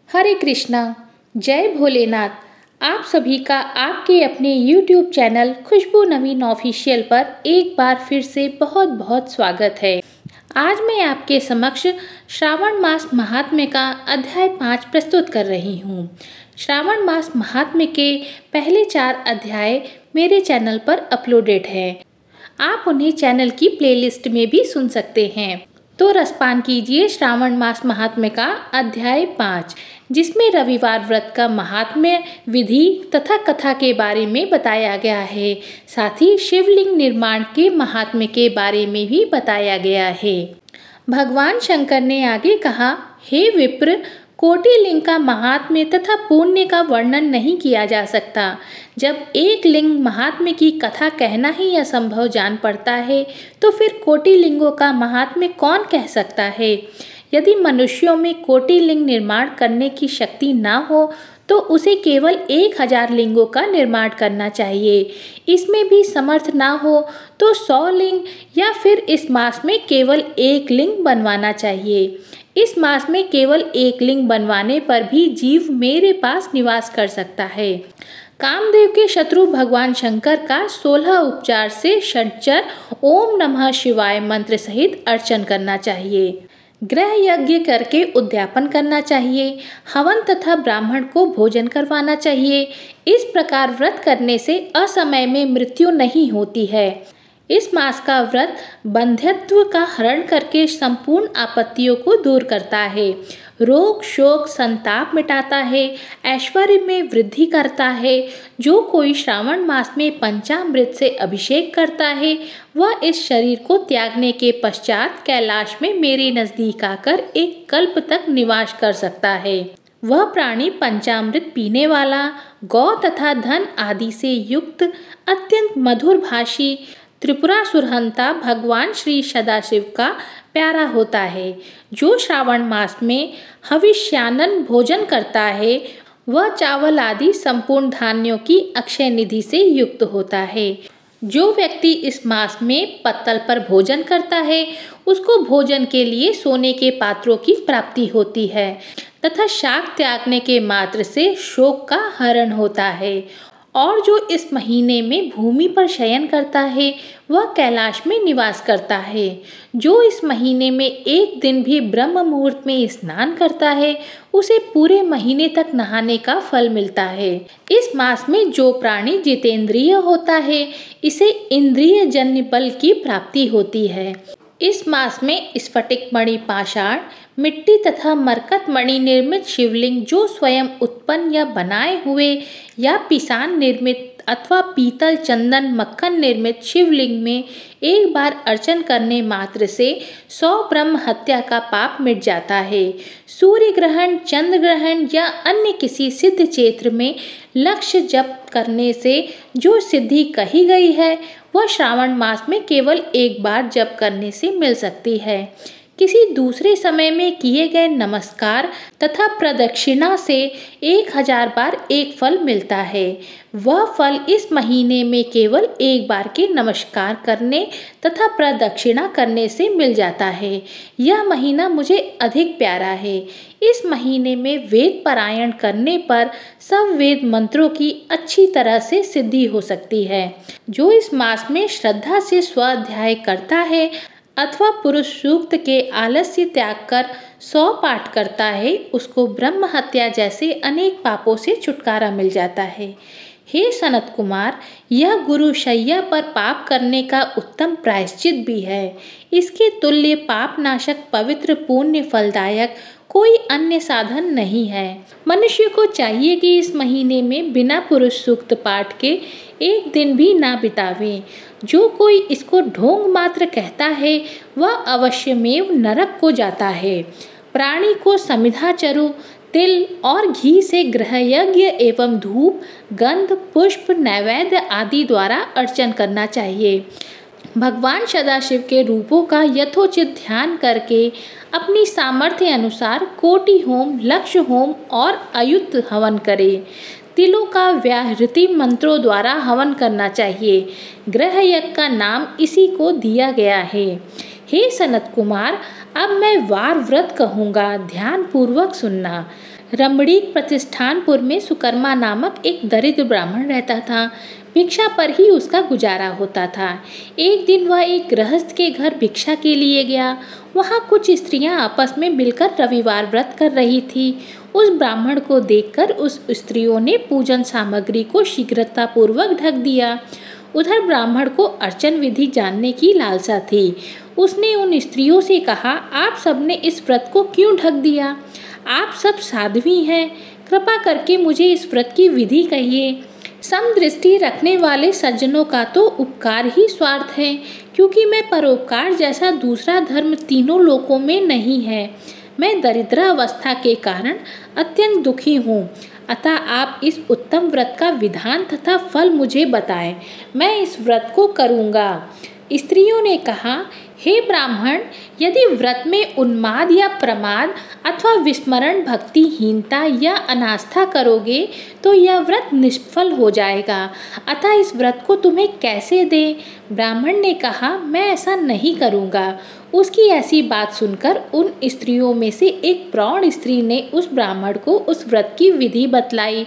हरे कृष्णा। जय भोलेनाथ। आप सभी का आपके अपने YouTube चैनल खुशबू नवीन ऑफिशियल पर एक बार फिर से बहुत बहुत स्वागत है। आज मैं आपके समक्ष श्रावण मास महात्म्य का अध्याय 5 प्रस्तुत कर रही हूँ। श्रावण मास महात्म्य के पहले 4 अध्याय मेरे चैनल पर अपलोडेड हैं। आप उन्हें चैनल की प्लेलिस्ट में भी सुन सकते हैं। तो रसपान कीजिए श्रावण मास महात्म्य का अध्याय 5, जिसमें रविवार व्रत का महात्म्य, विधि तथा कथा के बारे में बताया गया है। साथ ही शिवलिंग निर्माण के महात्म्य के बारे में भी बताया गया है। भगवान शंकर ने आगे कहा, हे विप्र, कोटि लिंग का महात्म्य तथा पुण्य का वर्णन नहीं किया जा सकता। जब एक लिंग महात्म्य की कथा कहना ही असंभव जान पड़ता है, तो फिर कोटि लिंगों का महात्म्य कौन कह सकता है। यदि मनुष्यों में कोटि लिंग निर्माण करने की शक्ति न हो, तो उसे केवल 1000 लिंगों का निर्माण करना चाहिए। इसमें भी समर्थ ना हो तो 100 लिंग या फिर इस मास में केवल 1 लिंग बनवाना चाहिए। इस मास में केवल 1 लिंग बनवाने पर भी जीव मेरे पास निवास कर सकता है। कामदेव के शत्रु भगवान शंकर का 16 उपचार से षड्चर ओम नमः शिवाय मंत्र सहित अर्चन करना चाहिए। गृह यज्ञ करके उद्यापन करना चाहिए। हवन तथा ब्राह्मण को भोजन करवाना चाहिए। इस प्रकार व्रत करने से असमय में मृत्यु नहीं होती है। इस मास का व्रत बंध्यत्व का हरण करके संपूर्ण आपत्तियों को दूर करता है। रोग शोक संताप मिटाता है। ऐश्वर्य में वृद्धि करता है। जो कोई श्रावण मास में पंचामृत से अभिषेक करता है, वह इस शरीर को त्यागने के पश्चात कैलाश में मेरे नजदीक आकर एक कल्प तक निवास कर सकता है। वह प्राणी पंचामृत पीने वाला, गौ तथा धन आदि से युक्त, अत्यंत मधुर भाषी, त्रिपुरासुरहंता भगवान श्री सदाशिव का प्यारा होता है। जो श्रावण मास में हविष्यान्न भोजन करता है, वह चावल आदि संपूर्ण धान्यों की अक्षय निधि से युक्त होता है। जो व्यक्ति इस मास में पत्तल पर भोजन करता है, उसको भोजन के लिए सोने के पात्रों की प्राप्ति होती है तथा शाक त्यागने के मात्र से शोक का हरण होता है। और जो इस महीने में भूमि पर शयन करता है, वह कैलाश में निवास करता है। जो इस महीने में एक दिन भी ब्रह्म मुहूर्त में स्नान करता है, उसे पूरे महीने तक नहाने का फल मिलता है। इस मास में जो प्राणी जितेंद्रिय होता है, इसे इंद्रिय जन्य बल की प्राप्ति होती है। इस मास में स्फटिक मणि पाषाण, मिट्टी तथा मरकत मणि निर्मित शिवलिंग, जो स्वयं उत्पन्न या बनाए हुए या पिसान निर्मित अथवा पीतल चंदन मक्खन निर्मित शिवलिंग में एक बार अर्चन करने मात्र से 100 ब्रह्म हत्या का पाप मिट जाता है। सूर्य ग्रहण, चंद्र ग्रहण या अन्य किसी सिद्ध क्षेत्र में लक्ष्य जप करने से जो सिद्धि कही गई है, वह श्रावण मास में केवल एक बार जप करने से मिल सकती है। किसी दूसरे समय में किए गए नमस्कार तथा प्रदक्षिणा से 1000 बार एक फल मिलता है। वह फल इस महीने में केवल एक बार के नमस्कार करने तथा प्रदक्षिणा करने से मिल जाता है। यह महीना मुझे अधिक प्यारा है। इस महीने में वेद पारायण करने पर सब वेद मंत्रों की अच्छी तरह से सिद्धि हो सकती है। जो इस मास में श्रद्धा से स्वाध्याय करता है अथवा पुरुष सूक्त के आलस्य त्याग कर 100 पाठ करता है, उसको ब्रह्म हत्या जैसे अनेक पापों से छुटकारा मिल जाता है। हे सनत कुमार, यह गुरु शैया पर पाप करने का उत्तम प्रायश्चित भी है। इसके तुल्य पाप नाशक पवित्र पुण्य फलदायक कोई अन्य साधन नहीं है। मनुष्य को चाहिए कि इस महीने में बिना पुरुष सूक्त पाठ के एक दिन भी ना बितावे। जो कोई इसको ढोंग मात्र कहता है, वह अवश्यमेव नरक को जाता है। प्राणी को समिधा चरु, तिल और घी से गृह यज्ञ एवं धूप, गंध, पुष्प, नैवेद्य आदि द्वारा अर्चन करना चाहिए। भगवान सदाशिव के रूपों का यथोचित ध्यान करके अपनी सामर्थ्य अनुसार कोटि होम, लक्ष होम और अयुत हवन करे। तिलों का व्याहृति मंत्रों द्वारा हवन करना चाहिए। गृह यज्ञ का नाम इसी को दिया गया है। हे सनत कुमार, अब मैं वार व्रत कहूँगा, ध्यान पूर्वक सुनना। रमणीक प्रतिष्ठानपुर में सुकर्मा नामक एक दरिद्र ब्राह्मण रहता था। भिक्षा पर ही उसका गुजारा होता था। एक दिन वह एक गृहस्थ के घर भिक्षा के लिए गया। वहाँ कुछ स्त्रियां आपस में मिलकर रविवार व्रत कर रही थी। उस ब्राह्मण को देखकर उस स्त्रियों ने पूजन सामग्री को शीघ्रतापूर्वक ढक दिया। उधर ब्राह्मण को अर्चन विधि जानने की लालसा थी। उसने उन स्त्रियों से कहा, आप सबने इस व्रत को क्यों ढक दिया? आप सब साध्वी हैं, कृपा करके मुझे इस व्रत की विधि कहिए। समदृष्टि रखने वाले सज्जनों का तो उपकार ही स्वार्थ है, क्योंकि मैं परोपकार जैसा दूसरा धर्म तीनों लोकों में नहीं है। मैं दरिद्रावस्था के कारण अत्यंत दुखी हूँ, अतः आप इस उत्तम व्रत का विधान तथा फल मुझे बताएं, मैं इस व्रत को करूँगा। स्त्रियों ने कहा, हे ब्राह्मण, यदि व्रत में उन्माद या प्रमाद अथवा विस्मरण, भक्तिहीनता या अनास्था करोगे तो यह व्रत निष्फल हो जाएगा, अतः इस व्रत को तुम्हें कैसे दें? ब्राह्मण ने कहा, मैं ऐसा नहीं करूँगा। उसकी ऐसी बात सुनकर उन स्त्रियों में से एक प्रौढ़ स्त्री ने उस ब्राह्मण को उस व्रत की विधि बतलाई।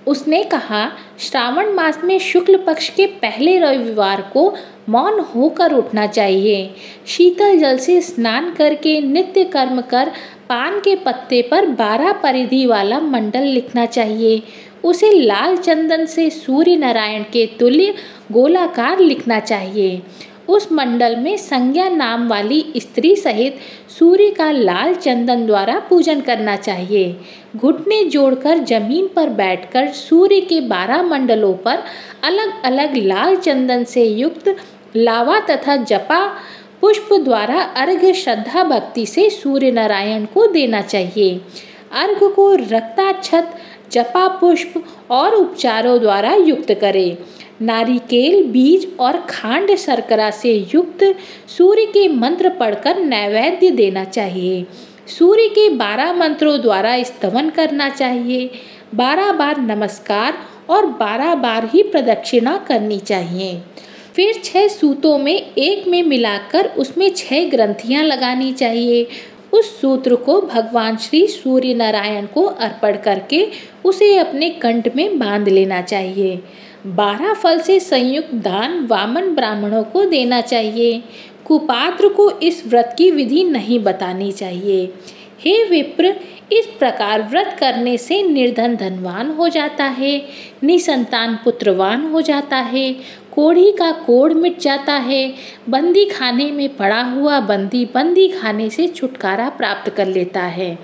उसने कहा, श्रावण मास में शुक्ल पक्ष के पहले रविवार को मौन होकर उठना चाहिए। शीतल जल से स्नान करके नित्य कर्म कर पान के पत्ते पर 12 परिधि वाला मंडल लिखना चाहिए। उसे लाल चंदन से सूर्य नारायण के तुल्य गोलाकार लिखना चाहिए। उस मंडल में संज्ञा नाम वाली स्त्री सहित सूर्य का लाल चंदन द्वारा पूजन करना चाहिए। घुटने जोड़कर जमीन पर बैठकर सूर्य के 12 मंडलों पर अलग अलग लाल चंदन से युक्त लावा तथा जपा पुष्प द्वारा अर्घ्य श्रद्धा भक्ति से सूर्य नारायण को देना चाहिए। अर्घ्य को रक्ताक्षत, जपा पुष्प और उपचारों द्वारा युक्त करें। नारिकेल, बीज और खांड शर्करा से युक्त सूर्य के मंत्र पढ़कर नैवेद्य देना चाहिए। सूर्य के 12 मंत्रों द्वारा स्तवन करना चाहिए। 12 बार नमस्कार और 12 बार ही प्रदक्षिणा करनी चाहिए। फिर 6 सूतों में एक में मिलाकर उसमें 6 ग्रंथियां लगानी चाहिए। उस सूत्र को भगवान श्री सूर्य नारायण को अर्पण करके उसे अपने कंठ में बांध लेना चाहिए। 12 फल से संयुक्त दान वामन ब्राह्मणों को देना चाहिए। कुपात्र को इस व्रत की विधि नहीं बतानी चाहिए। हे विप्र, इस प्रकार व्रत करने से निर्धन धनवान हो जाता है, निसंतान पुत्रवान हो जाता है, कोढ़ी का कोढ़ मिट जाता है, बंदी खाने में पड़ा हुआ बंदी बंदी खाने से छुटकारा प्राप्त कर लेता है,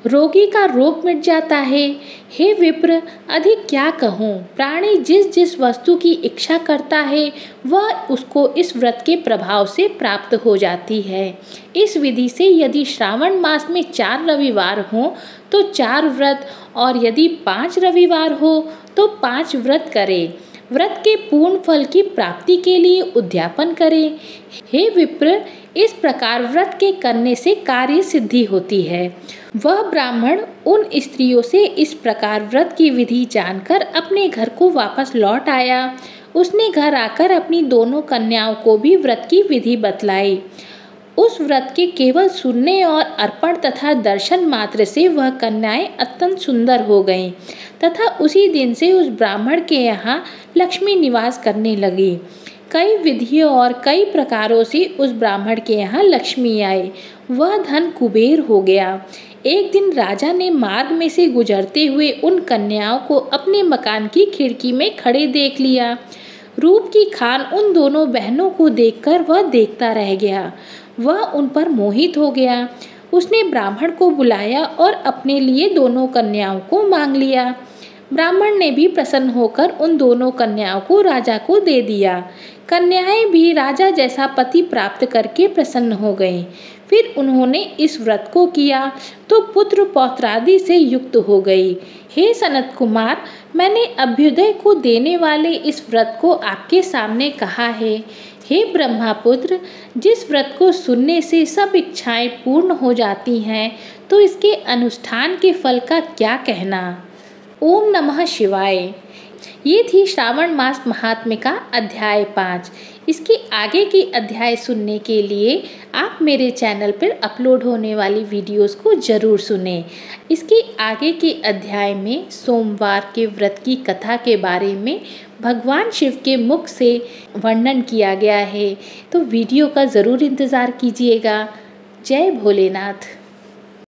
रोगी का रोग मिट जाता है। हे विप्र, अधिक क्या कहूँ, प्राणी जिस जिस वस्तु की इच्छा करता है वह उसको इस व्रत के प्रभाव से प्राप्त हो जाती है। इस विधि से यदि श्रावण मास में 4 रविवार हों तो 4 व्रत, और यदि 5 रविवार हो तो 5 व्रत करें। व्रत के पूर्ण फल की प्राप्ति के लिए उद्यापन करें। हे विप्र, इस प्रकार व्रत के करने से कार्य सिद्धि होती है। वह ब्राह्मण उन स्त्रियों से इस प्रकार व्रत की विधि जानकर अपने घर को वापस लौट आया। उसने घर आकर अपनी दोनों कन्याओं को भी व्रत की विधि बतलाई। उस व्रत के केवल सुनने और अर्पण तथा दर्शन मात्र से वह कन्याएं अत्यंत सुंदर हो गईं तथा उसी दिन से उस ब्राह्मण के यहाँ लक्ष्मी निवास करने लगी। कई विधियों और कई प्रकारों से उस ब्राह्मण के यहाँ लक्ष्मी आई। वह धन कुबेर हो गया। एक दिन राजा ने मार्ग में से गुजरते हुए उन कन्याओं को अपने मकान की खिड़की में खड़े देख लिया। रूप की खान उन दोनों बहनों को देखकर वह देखता रह गया। वह उन पर मोहित हो गया। उसने ब्राह्मण को बुलाया और अपने लिए दोनों कन्याओं को मांग लिया। ब्राह्मण ने भी प्रसन्न होकर उन दोनों कन्याओं को राजा को दे दिया। कन्याएं भी राजा जैसा पति प्राप्त करके प्रसन्न हो गईं। फिर उन्होंने इस व्रत को किया तो पुत्र पौत्रादि से युक्त हो गई। हे सनत कुमार, मैंने अभ्युदय को देने वाले इस व्रत को आपके सामने कहा है। हे ब्रह्मापुत्र, जिस व्रत को सुनने से सब इच्छाएं पूर्ण हो जाती हैं, तो इसके अनुष्ठान के फल का क्या कहना। ओम नमः शिवाय। ये थी श्रावण मास महात्म्य का अध्याय 5। इसके आगे की अध्याय सुनने के लिए आप मेरे चैनल पर अपलोड होने वाली वीडियोस को ज़रूर सुनें। इसके आगे के अध्याय में सोमवार के व्रत की कथा के बारे में भगवान शिव के मुख से वर्णन किया गया है, तो वीडियो का ज़रूर इंतज़ार कीजिएगा। जय भोलेनाथ।